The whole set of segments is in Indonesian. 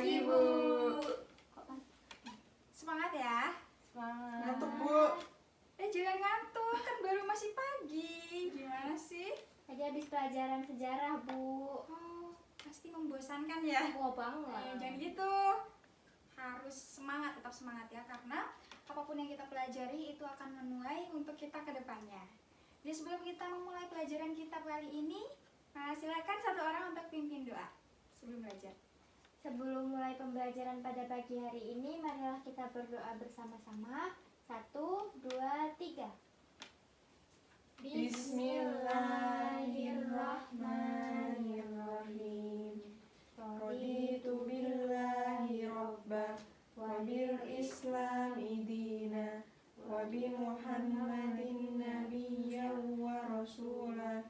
Pagi, Bu. Semangat ya. Semangat. Ngantuk, Bu. Jangan ngantuk, kan baru masih pagi. Gimana sih? Tadi habis pelajaran sejarah, Bu. Oh, pasti membosankan ya. Wah, banget. Jangan gitu. Harus semangat, tetap semangat ya. Karena apapun yang kita pelajari itu akan menuai untuk kita ke depannya. Jadi sebelum kita memulai pelajaran kita kali ini, silakan satu orang untuk pimpin doa sebelum belajar. Sebelum mulai pembelajaran pada pagi hari ini, marilah kita berdoa bersama-sama. 1, 2, 3. Bismillahirrahmanirrahim. Raditu billahi robba wa bil islami dina wa bi Muhammadin nabiyyan wa rasula.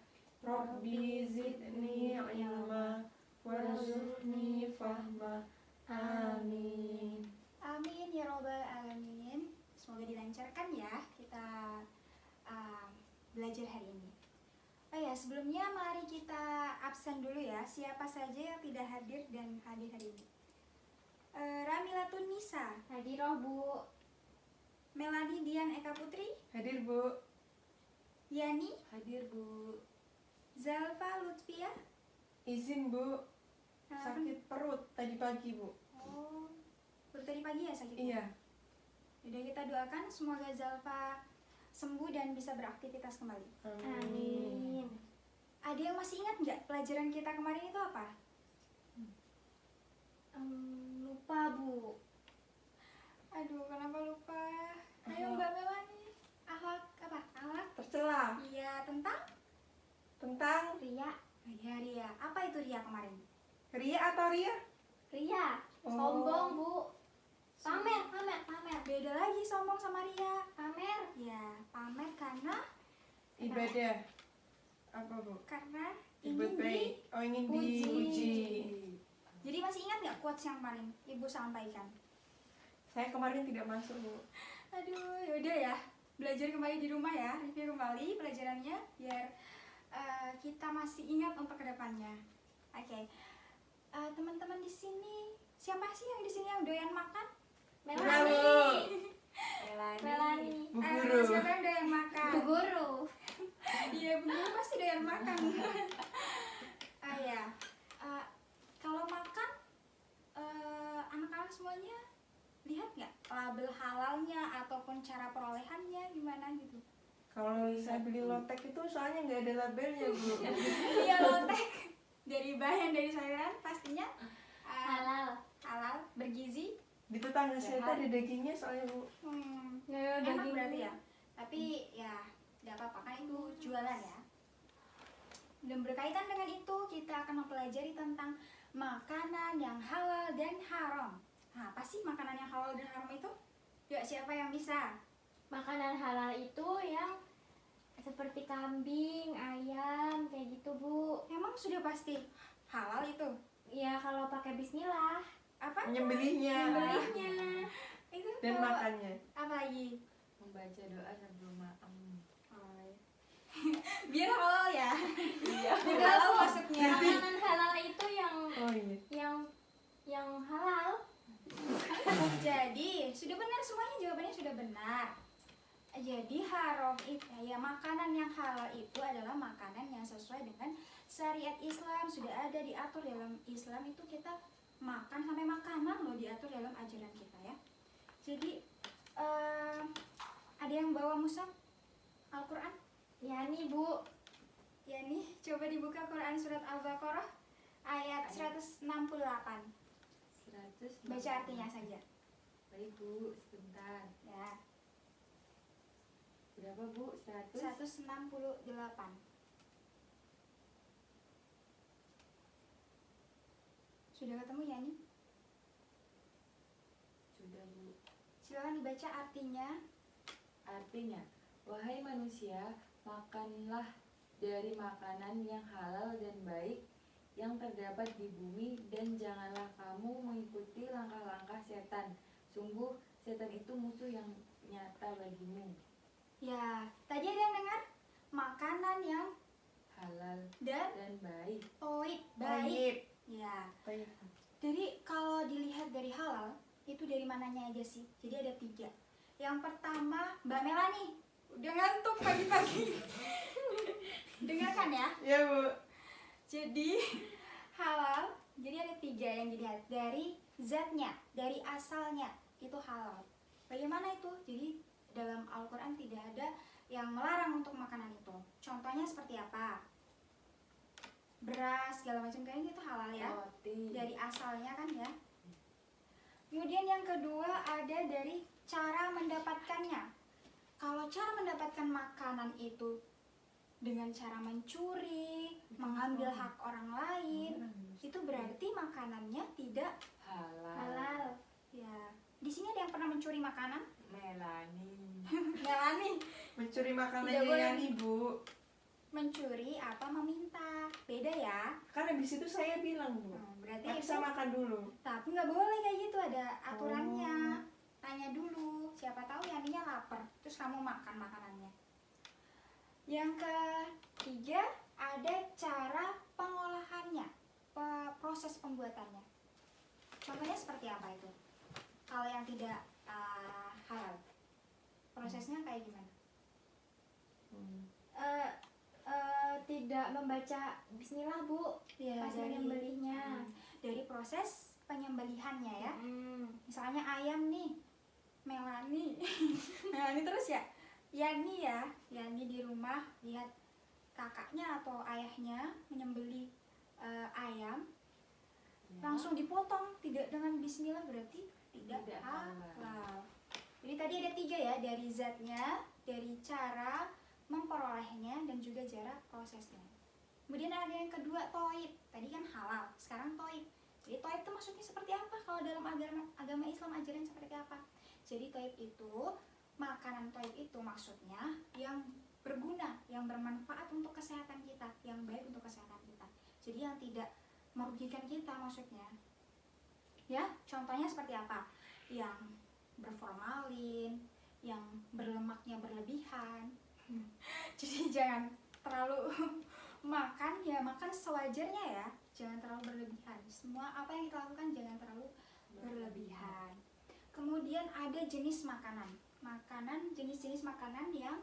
Rabbi zidni ilma warzuqni fahma. Amin. Amin ya robbal alamin. Semoga dilancarkan ya kita belajar hari ini. Oh ya, sebelumnya mari kita absen dulu ya. Siapa saja yang tidak hadir dan hadir hari ini? Ramilatun Nisa, Hadiroh, Bu. Melani Dian Eka Putri, Hadir, Bu. Yani, Hadir, Bu. Zalfa Lutfia. Izin, Bu. Sakit perut tadi pagi, Bu. Oh, baru tadi pagi ya sakitnya? Iya. Udah, kita doakan semoga Zalfa sembuh dan bisa beraktivitas kembali. Amin. Ada yang masih ingat nggak pelajaran kita kemarin itu apa? Lupa, Bu. Aduh, kenapa lupa? Ayo Mbak Melani. Akhlak apa? Akhlak? Tercela Iya, tentang? tentang Ria. Iya, ria. Apa itu ria kemarin? Ria atau Ria? Ria. Oh. Sombong, Bu. Pamer. Beda lagi sombong sama ria. Pamer. Ya, pamer karena Ibadah. Apa, Bu? karena Berbuat ingin baik. Oh, ingin Puji. dipuji. Jadi masih ingat nggak quotes yang kemarin Ibu sampaikan? Saya kemarin tidak masuk, Bu. Aduh, yaudah ya. Belajar kembali di rumah ya. Review kembali pelajarannya biar kita masih ingat untuk kedepannya. Oke. Teman-teman di sini, siapa sih yang di sini yang doyan makan? Melani. Melani. Bu Guru. Siapa yang doyan makan? Bu Guru. Iya, Bu Guru pasti doyan makan. Ya. Kalau makan, anak-anak semuanya lihat nggak label halalnya ataupun cara perolehannya gimana gitu? Kalau saya beli lotek itu soalnya nggak ada labelnya, Bu. Iya, lotek dari bahan dari sayuran pastinya Halal. halal, bergizi. Di tetangga saya tuh ada dagingnya soalnya, Bu. Ya, Enak daging berarti ya. Tapi ya nggak apa-apa kan itu jualan ya. Dan berkaitan dengan itu kita akan mempelajari tentang makanan yang halal dan haram. Nah, apa sih makanan yang halal dan haram itu? Yuk, siapa yang bisa? Makanan halal itu yang seperti kambing, ayam, kayak gitu, Bu. Emang sudah pasti halal itu? Ya, kalau pakai bismillah. Apa? Menyembelihnya Belinya. Itu dan kalau- makannya. Apa lagi? Membaca doa sebelum makan. Biar halal ya. Iya. Biar halal maksudnya. Makanan halal itu yang Oh iya. yang halal. Jadi, sudah benar semuanya, jawabannya sudah benar. Jadi haram itu ya, makanan yang halal itu adalah makanan yang sesuai dengan syariat Islam, sudah ada diatur dalam Islam. Itu kita makan sampai makanan loh diatur dalam ajaran kita ya. Jadi ada yang bawa mushaf Al-Quran? Ya nih, Bu. Ya nih, coba dibuka Quran surat Al-Baqarah ayat 168. 100. Baca artinya saja. Baik, Bu, sebentar. Ya, Berapa, Bu? 100? 168. Sudah ketemu ya nih? Sudah, Bu. Silakan dibaca artinya. Artinya, wahai manusia, makanlah dari makanan yang halal dan baik yang terdapat di bumi, dan janganlah kamu mengikuti langkah-langkah setan. Sungguh, setan itu musuh yang nyata bagimu. Ya, tadi ada yang dengar? Makanan yang Halal dan dan baik. toib, baik. Baik. Ya, Baik. jadi kalau dilihat itu dari mananya aja sih? Jadi ada 3. Yang pertama, Mbak Melani, udah ngantuk pagi-pagi. Dengarkan ya. Ya Bu. Jadi halal, jadi ada 3 yang dilihat. Dari zatnya, dari asalnya, itu halal. Bagaimana itu? Jadi dalam Al-Quran tidak ada yang melarang untuk makanan itu. Contohnya seperti apa? Beras, segala macam kayaknya itu halal ya. Roti. Dari asalnya kan ya. Kemudian yang kedua ada dari cara mendapatkannya. Kalau cara mendapatkan makanan itu dengan cara mencuri, mengambil hak orang lain, itu berarti makanannya tidak Halal. Halal. ya. Di sini ada yang pernah mencuri makanan? Melani. Melani. Mencuri Tidak makanannya boleh. yang Ibu. Mencuri apa meminta? Beda ya. Kan habis itu saya bilang Bu. Berarti Tapi itu, saya makan dulu. tapi nggak boleh kayak gitu, ada aturannya. Tanya dulu, siapa tahu Yaninya lapar, terus kamu makan makanannya. Yang ketiga ada cara pengolahannya, proses pembuatannya. Contohnya seperti apa itu? Kalau yang tidak halal, prosesnya kayak gimana? Tidak membaca bismillah Bu Ya, pas menyembelihnya. dari proses penyembelihannya ya. Hmm. Misalnya ayam nih, Melani, Melani terus ya, Yani ya, Yani di rumah lihat kakaknya atau ayahnya menyembelih ayam, langsung dipotong, tidak dengan bismillah berarti tidak Tidak halal. Jadi tadi ada 3 ya, dari zatnya, dari cara memperolehnya, dan juga cara prosesnya. Kemudian ada yang kedua, toib. Tadi kan halal, sekarang toib. Jadi toib itu maksudnya seperti apa? Kalau dalam agama Islam ajaran seperti apa? Jadi toib itu, makanan toib itu maksudnya yang berguna, yang bermanfaat untuk kesehatan kita, yang baik untuk kesehatan kita. Jadi yang tidak merugikan kita maksudnya. Ya, contohnya seperti apa? Yang berformalin, yang berlemaknya berlebihan. Jadi jangan terlalu makan, ya makan sewajarnya ya, jangan terlalu berlebihan. Semua apa yang kita lakukan jangan terlalu berlebihan. Kemudian ada jenis makanan, jenis-jenis makanan yang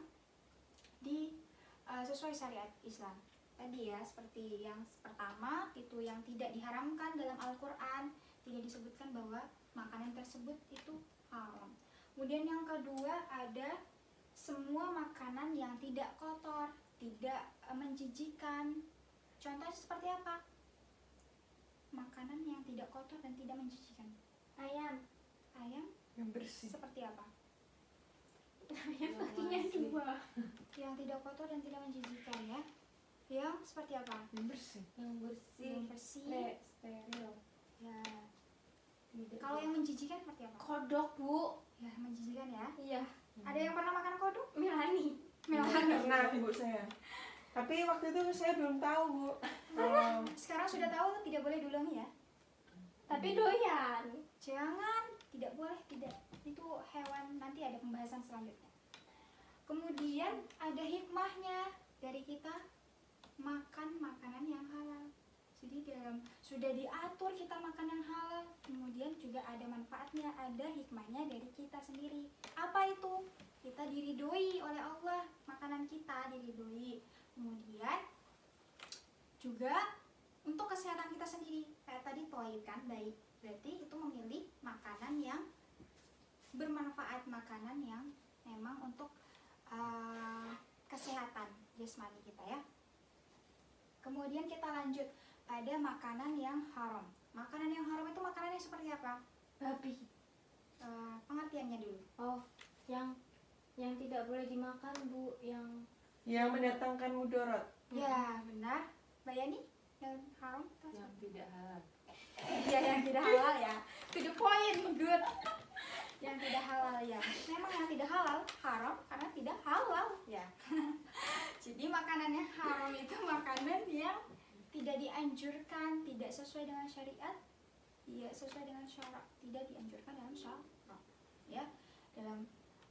sesuai syariat Islam. Tadi ya, seperti yang pertama itu yang tidak diharamkan dalam Al-Quran, tidak disebutkan bahwa makanan tersebut itu haram. Kemudian yang kedua ada semua makanan yang tidak kotor, tidak menjijikan. Contohnya seperti apa? Makanan yang tidak kotor dan tidak menjijikan. Ayam. Ayam Yang bersih. seperti apa? Ayam kakinya 2. Yang tidak kotor dan tidak menjijikan ya. Yang seperti apa? Yang bersih. Yang bersih. Yang bersih. Steril. Ya. Kalau yang menjijikan seperti apa? Kodok Bu. Ya, menjijikan ya. Iya. Ada yang pernah makan kodok? Melani. Pernah Bu saya. Tapi waktu itu saya belum tahu Bu. Oh, Sekarang sudah tahu tidak boleh diulangi ya. Tapi doyan. Jangan, tidak boleh, tidak. Itu hewan, nanti ada pembahasan selanjutnya. Kemudian ada hikmahnya dari kita makan makanan yang halal. Jadi sudah diatur kita makan yang halal, kemudian juga ada manfaatnya, ada hikmahnya dari kita sendiri. Apa itu? Kita diridhoi oleh Allah, makanan kita diridhoi. Kemudian juga untuk kesehatan kita sendiri. Kayak tadi toib kan, baik. Berarti itu memilih makanan yang bermanfaat, makanan yang memang untuk kesehatan jasmani kita ya. Kemudian kita lanjut pada makanan yang haram. Makanan yang haram itu makanannya seperti apa? Babi. Pengertiannya dulu. Oh, yang tidak boleh dimakan Bu, yang mendatangkan mudorot. Ya benar, Mbak Yani, yang haram itu Yang tidak halal. ya yang tidak halal ya. To the point, good. Yang tidak halal ya. Memang yang tidak halal haram karena tidak halal ya. Jadi makanan yang haram itu makanan yang tidak dianjurkan, tidak sesuai dengan syariat, tidak sesuai dengan syarak, tidak dianjurkan dalam syarak. Ya, dalam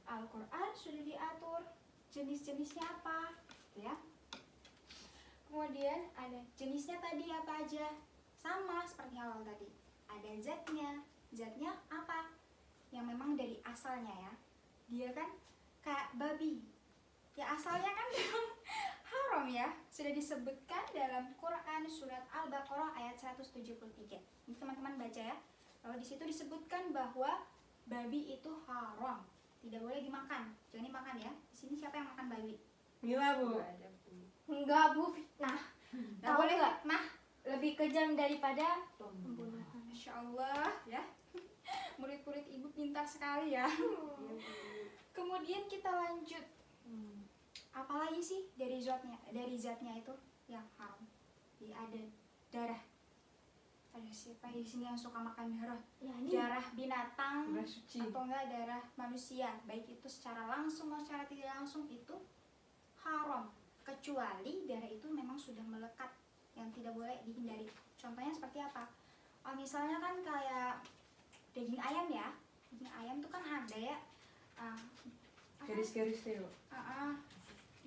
Al-Quran sudah diatur jenis-jenisnya apa, ya. Kemudian ada jenisnya tadi apa aja, sama seperti halal tadi. Ada zatnya apa? yang memang dari asalnya ya, dia kan kayak babi ya, asalnya kan memang haram ya, sudah disebutkan dalam Quran surat Al-Baqarah ayat 173. Ini teman-teman baca ya, bahwa di situ disebutkan bahwa babi itu haram, tidak boleh dimakan, jangan dimakan ya. Di sini siapa yang makan babi? Mila Bu. Nggak ada, Bu. Enggak Bu, fitnah. Nggak Tahu boleh nggak? fitnah. Lebih kejam daripada Pembunuhan. pembunuhan. Masya Allah ya, murid-murid ibu pintar sekali ya. Iya, Bu. Kemudian kita lanjut, apalagi sih dari zatnya itu yang haram? Ada darah. Ada siapa di sini yang suka makan darah? Ya ini Darah binatang Udah suci. atau enggak darah manusia, baik itu secara langsung atau secara tidak langsung, itu haram, kecuali darah itu memang sudah melekat yang tidak boleh dihindari. Contohnya seperti apa? Misalnya kan kayak daging ayam ya, daging ayam tuh kan ada ya Garis-garis deh Bu.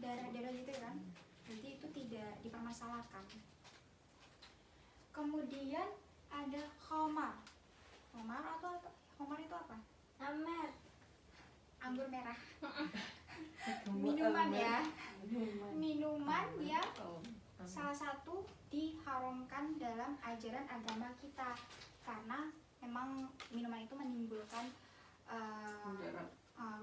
darah-darah gitu kan, jadi itu tidak dipermasalahkan. Kemudian ada khamar. Khamar itu apa? Amer. Anggur merah. Minuman ya, minuman yang salah satu diharamkan dalam ajaran agama kita, karena memang minuman itu menimbulkan Mudarat.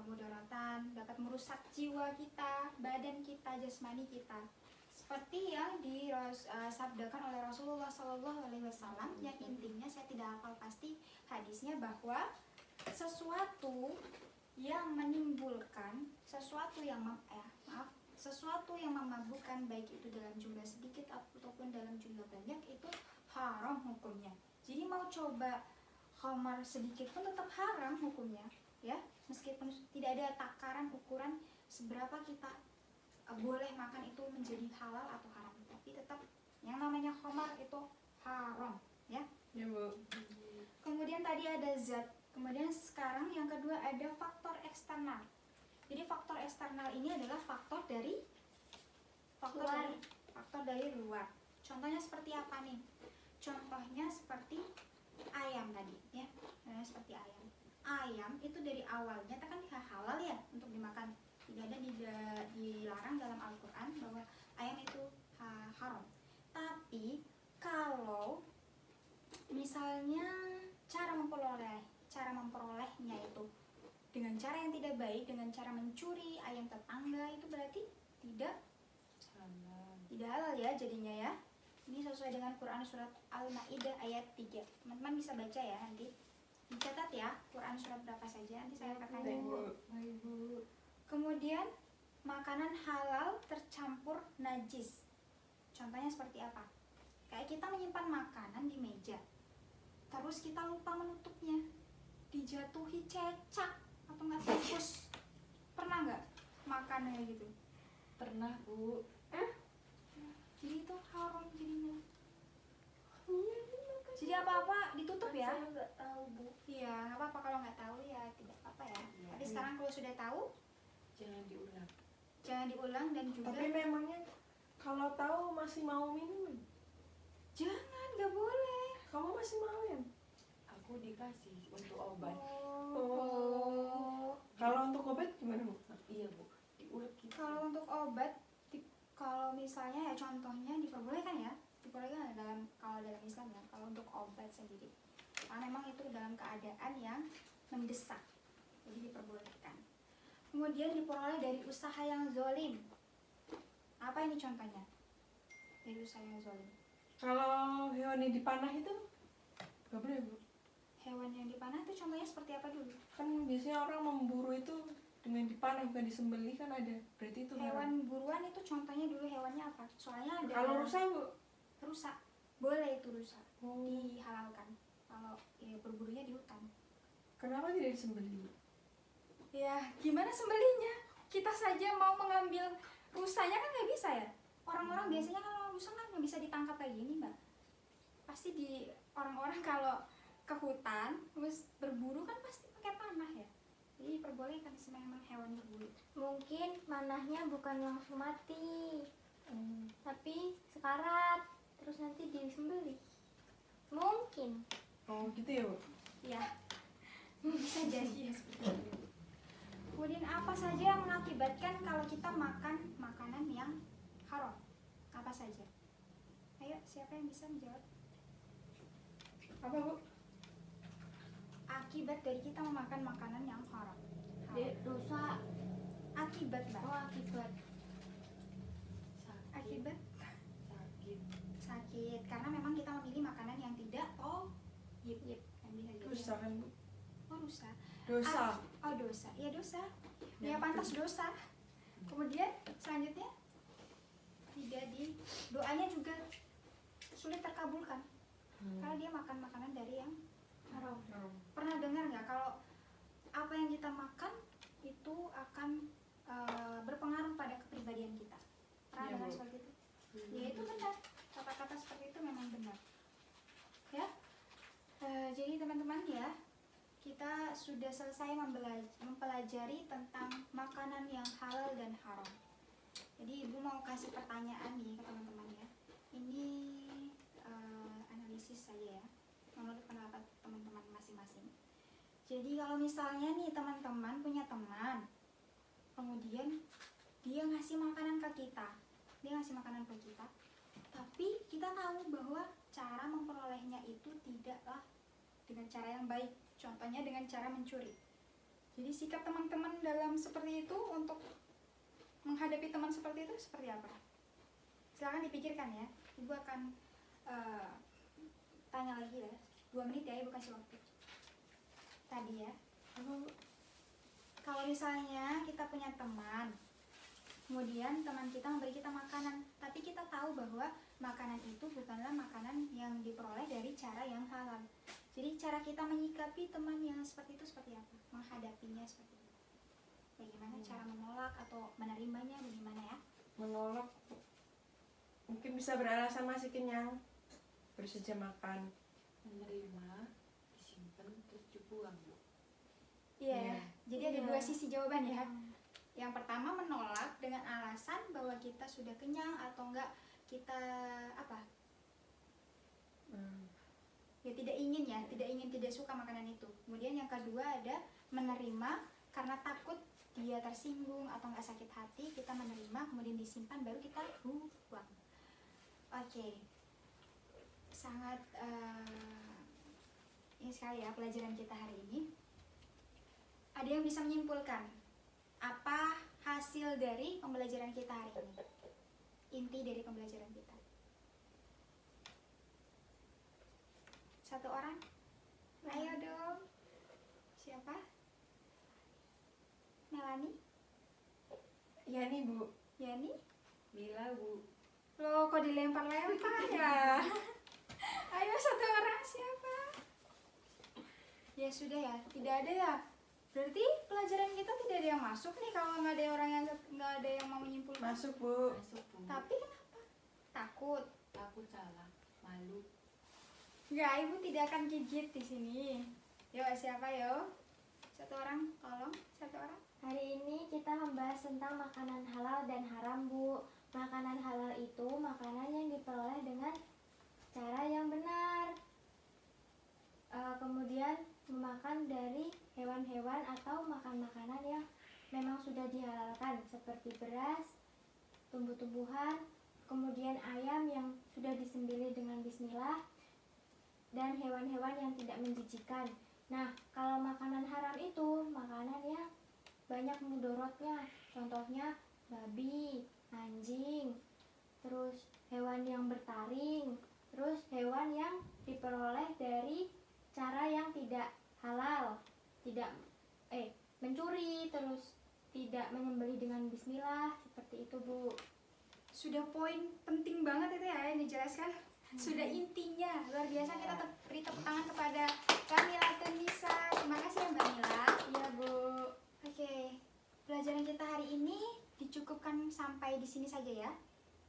mudaratan, dapat merusak jiwa kita, badan kita, jasmani kita. Seperti yang disabdakan oleh Rasulullah SAW, yang intinya saya tidak hafal pasti hadisnya, bahwa sesuatu yang menimbulkan, sesuatu yang memabukkan, baik itu dalam jumlah sedikit ataupun dalam jumlah banyak, itu haram hukumnya. Jadi mau coba khamar sedikit pun tetap haram hukumnya ya, meskipun tidak ada takaran ukuran seberapa kita boleh makan itu menjadi halal atau haram, tapi tetap yang namanya khamar itu haram ya. Ya Bu. Kemudian tadi ada zat, kemudian sekarang yang kedua ada faktor eksternal. Jadi faktor eksternal ini adalah faktor dari luar. Contohnya seperti apa nih? Contohnya seperti ayam tadi ya. Seperti ayam. Ayam itu dari awalnya kan halal ya untuk dimakan. Tidak ada dilarang dalam Al-Quran bahwa ayam itu haram. Tapi kalau misalnya cara memperolehnya itu dengan cara yang tidak baik, dengan cara mencuri ayam tetangga, itu berarti tidak halal ya jadinya ya. Ini sesuai dengan Quran surat Al-Maidah ayat 3. Teman-teman bisa baca ya, nanti dicatat ya Quran surat berapa saja, nanti saya akan Baik Bu. Kemudian makanan halal tercampur najis. Contohnya seperti apa? Kayak kita menyimpan makanan di meja, terus kita lupa menutupnya, dijatuhi cecak atau nggak tikus. Pernah nggak makan kayak gitu? Pernah, Bu. Jadi itu haram jadinya. Jadi apa-apa ditutup ya? Saya nggak tahu Bu. Iya, nggak apa-apa kalau nggak tahu ya, tidak apa-apa ya. Iya. Tapi sekarang kalau sudah tahu, Jangan diulang. jangan diulang, dan juga Tapi memangnya kalau tahu masih mau minum? jangan, nggak boleh. Kamu masih mau ya? Aku dikasih untuk obat. Oh. Kalau untuk obat gimana Bu? Iya, Bu. Diulek gitu. Kalau untuk obat, kalau misalnya ya contohnya diperbolehkan ya, diperbolehkan kalau dalam Islam ya, kalau untuk obat sendiri, karena memang itu dalam keadaan yang mendesak, jadi diperbolehkan. Kemudian diperoleh dari usaha yang zolim. Apa ini contohnya? Dari usaha yang zolim. Kalau hewan yang dipanah itu nggak boleh Bu. Hewan yang dipanah itu contohnya seperti apa dulu? Kan biasanya orang memburu itu dengan dipanah bukan disembelih, kan ada. Berarti itu haram. Hewan buruan itu contohnya dulu hewannya apa? Soalnya ada Kalau rusa Bu? rusa. Boleh itu rusa. Oh. Dihalalkan. Kalau ya, berburunya di hutan. Kenapa tidak disembelih Bu? Ya, gimana sembelihnya? Kita saja mau mengambil rusanya kan nggak bisa ya? Orang-orang biasanya kalau rusa kan nggak bisa ditangkap kayak gini, Mbak. Pasti orang-orang kalau ke hutan terus berburu kan pasti pakai panah ya. Jadi diperbolehkan sih memang hewan berburu. Mungkin manahnya bukan langsung mati, tapi sekarat, terus nanti disembelih. Mungkin. Oh gitu ya Bu? Ya. Bisa jadi ya seperti itu. Kemudian apa saja yang mengakibatkan kalau kita makan makanan yang haram? Apa saja? Ayo, siapa yang bisa menjawab? Apa Bu? Akibat dari kita memakan makanan yang haram. Dosa. Akibat, Mbak. Oh, akibat. Akibat sakit. sakit karena memang kita memilih makanan yang tidak yip kan bisa jadi. Dosa kan Bu? Oh, rusak. Dosa. Oh, dosa. Iya, dosa. Ya pantas dosa. Kemudian selanjutnya tidak di doanya juga sulit terkabulkan karena dia makan makanan dari yang haram. Pernah dengar nggak kalau apa yang kita makan itu akan berpengaruh pada kepribadian kita? Pernah Iya, dengar Bu. seperti itu? Ya itu benar. Kata-kata seperti itu memang benar. Ya. Jadi teman-teman ya, kita sudah selesai mempelajari tentang makanan yang halal dan haram. Jadi Ibu mau kasih pertanyaan nih ke teman-teman ya. Ini analisis saja ya, menurut pendapat teman-teman masing-masing. Jadi kalau misalnya nih teman-teman punya teman, kemudian dia ngasih makanan ke kita, tapi kita tahu bahwa cara memperolehnya itu tidaklah dengan cara yang baik. Contohnya dengan cara mencuri. Jadi sikap teman-teman dalam seperti itu untuk menghadapi teman seperti itu seperti apa? Silakan dipikirkan ya. Ibu akan tanya lagi ya. 2 menit ya, Ibu kasih waktu. Tadi ya. Kalau misalnya kita punya teman, kemudian teman kita memberi kita makanan, tapi kita tahu bahwa makanan itu bukanlah makanan yang diperoleh dari cara yang halal. Jadi cara kita menyikapi teman yang seperti itu seperti apa? Menghadapinya seperti apa? Bagaimana cara menolak atau menerimanya, bagaimana ya? Menolak mungkin bisa beralasan masih kenyang, bersedia makan. Menerima, disimpan, terus dibuang, Bu. Iya. Iya. Jadi ada Iya. 2 sisi jawaban ya. Yang pertama menolak dengan alasan bahwa kita sudah kenyang atau enggak kita apa? Ya tidak ingin tidak suka makanan itu. Kemudian yang kedua ada menerima karena takut dia tersinggung atau enggak sakit hati, kita menerima kemudian disimpan baru kita buang. Oke. Sangat ini sekali ya pelajaran kita hari ini. Ada yang bisa menyimpulkan apa hasil dari pembelajaran kita hari ini? Inti dari pembelajaran kita. Satu orang? Ayo dong. Siapa? Melani? Ya nih Bu. Yani? Mila, Bu. Loh, kok dilempar-lempar ya? Ayo satu orang siapa? Ya sudah ya, tidak ada ya. Berarti pelajaran kita tidak ada yang masuk nih kalau nggak ada yang mau menyimpulkan. Masuk Bu. Masuk, Bu. Tapi kenapa? Takut. Takut salah, malu. Enggak, Ibu tidak akan gigit di sini. Yuk, siapa yo? Satu orang, tolong. Satu orang. Hari ini kita membahas tentang makanan halal dan haram, Bu. Makanan halal itu makanan yang diperoleh dengan cara yang benar. Kemudian memakan dari hewan-hewan atau makan makanan yang memang sudah dihalalkan seperti beras, tumbuh-tumbuhan, kemudian ayam yang sudah disembelih dengan bismillah, dan hewan-hewan yang tidak menjijikan. Nah, kalau makanan haram itu makanan yang banyak mudorotnya, contohnya babi, anjing, terus hewan yang bertaring, terus hewan yang diperoleh dari cara yang tidak halal, tidak mencuri, terus tidak menyembelih dengan bismillah, seperti itu Bu. Sudah poin penting banget itu ya yang dijelaskan. Sudah intinya. Luar biasa, kita beri tepuk tangan kepada Kamila Tunisa. Terima kasih ya Mbak Mila. Iya Bu. Oke, pelajaran kita hari ini dicukupkan sampai di sini saja ya.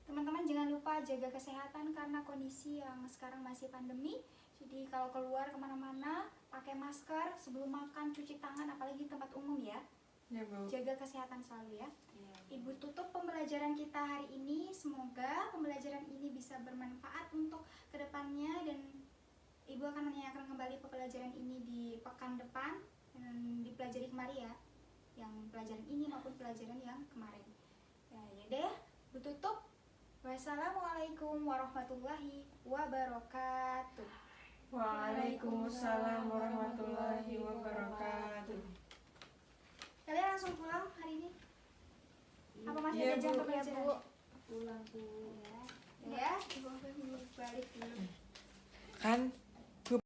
Teman-teman jangan lupa jaga kesehatan karena kondisi yang sekarang masih pandemi. Jadi kalau keluar kemana-mana pakai masker, sebelum makan cuci tangan, apalagi di tempat umum ya. Ya Bu. Jaga kesehatan selalu ya. Iya, Bu. Ibu tutup pembelajaran kita hari ini. Semoga pembelajaran ini bisa bermanfaat untuk kedepannya dan Ibu akan menanyakan kembali pembelajaran ini di pekan depan. yang dipelajari kemarin ya, yang pelajaran ini maupun pelajaran yang kemarin. Ya deh ya, tutup. Wassalamualaikum warahmatullahi wabarakatuh. Waalaikumsalam warahmatullahi wabarakatuh. Kalian langsung pulang hari ini? Apa masih Iya, ada jam Bu. pembelajaran? Pulang tuh. Ya, ibu balik dulu. Kan